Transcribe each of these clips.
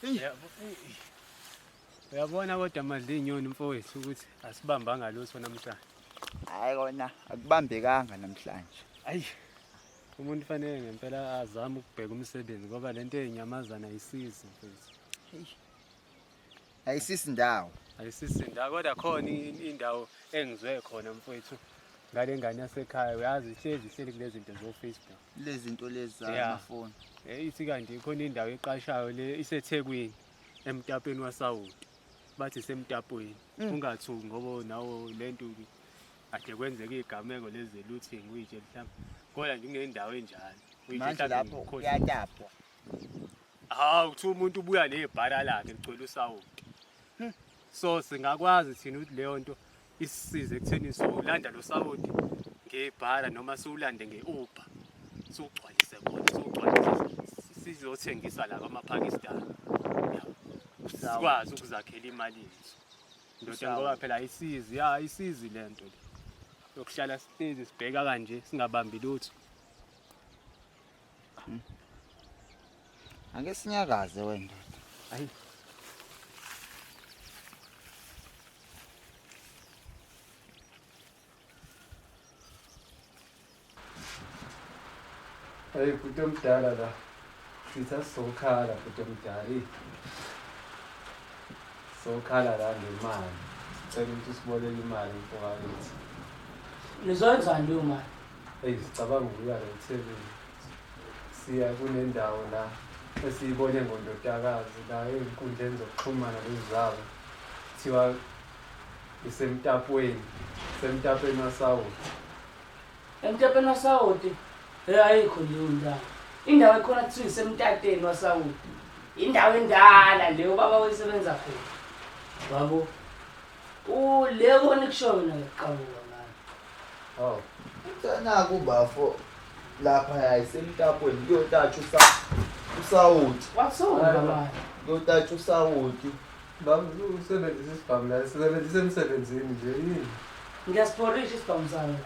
Yabo. Uyabona kodwa manje inyoni mfowethu ukuthi asibambanga lutho namhlanje. Hayi kona akubambekanga namhlanje. Ayi. Umuntu fanele ngempela azame ukubheka umsebenzi ngoba lento ezinyamazana ayisizi mfowethu. Ayisisi ndawo. Ayisisi ndawo kodwa khona indawo engizwe khona mfowethu. Ngale ngane yasekhaya uyazi ihleli kulezi zinto zo Facebook. Lezi zinto lezi zamafoni. Ithi kanti khona indawo eqashayo le iseThekwini emtapeni wasawoti. Bathi semtapweni. Ungathuki ngoba nawo lento ade kwenzeka igameko lezi looting uyitshe mhlawumbe. Kodwa nje kunendawo enjalo. Manje lapho kuyatapwa. Uthi umuntu ubuya nebhara lakhe licwela usawoti. So singakwazi thina ukuthi leyo nto isisize ekutheni solanda lo sawoti ngebhara noma siwulande ngeUber. Sugcwalise khona, sizothengisa la kwaMapakistan. Sikwazi ukuzakhela imali yethu. Ndoda ngoba phela ayisizi lento le. Yokuhlala sitezi sibheka kanje singabambi lutho. Ake sinyakaze wena. Hayi. Hey, futhi omdala la. Sithi sokhala futhi omdala. Sokhala la ngemali. Sicela ukuthi siboleke imali mfowethu. Nizonzani leyo mali? Sicabanga ukuya la eThekwini. Siya kunendawo la esiyibone ngondodakazi la ezinkundleni zokuxhumana lezabo. Kuthiwa semtapweni wasawoti. Emtapeni wasawoti? Ayikho leyo ndawo. Indawo ekhona kuthiwa isemtateni wasawoti. Indawo endala leyo ubaba wayesebenza khona. Wabo. Le kona kusho mina ngiqhamuka ngani. Uthana kubafo lapha yayisemtapweni kuyotatsha usawoti. Wasawoti manje. Kuyotatsha usawoti. Usebenzisa isibhamu la, sisebenzisa emsebenzini nje yini? Ngiyasiporisha isibhamu sami la.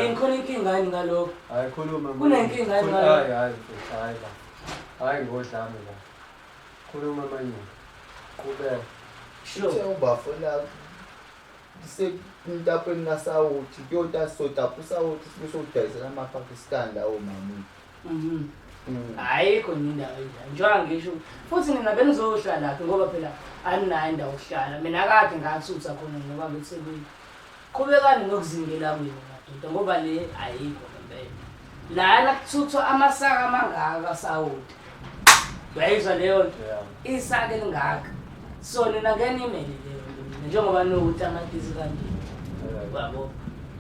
Yini khona inkinga yini ngalokho? Hayi khuluma manje. Kunenkinga yini ngalokho? Hayi la. Hayi ngodlame la. Khuluma manje. Qhubeka. Uthe ubafo la semtapweni wasawoti kuyotatsha sotapha usawoti sibusodayisela amaPakistan lawo mamu. Ayikho indawo enjalo. Njengoba ngisho futhi nina benizohlala laphi ngoba phela aninayo indawo yokuhlala. Mina kade ngathutha khona ngoba ngisebenza. Qhubekani nokuzingela kwenu madoda ngoba le ayikho ngempela. Lana kuthuthwa amasaka amangaka kasawoti. Uyayizwa leyo nto? Isaka elingaka. So nina ngene imeli leyo njengoba notamatisi kanje. Yabo.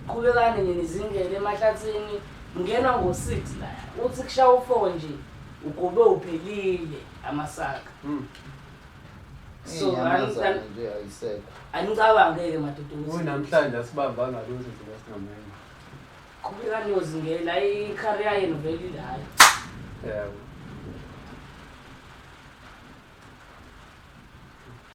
Qhubekani ninizingele emahlathini. Ngena ngo6 la. Uthi kushawa u4 nje ukube uphelile amasaka. So nje ayisekho. Angicabange madoda ukuthi namhlanje asibambanga lutho nje singamenya. Qhubekani yozingela icareer yenu vele ilayo. Yebo.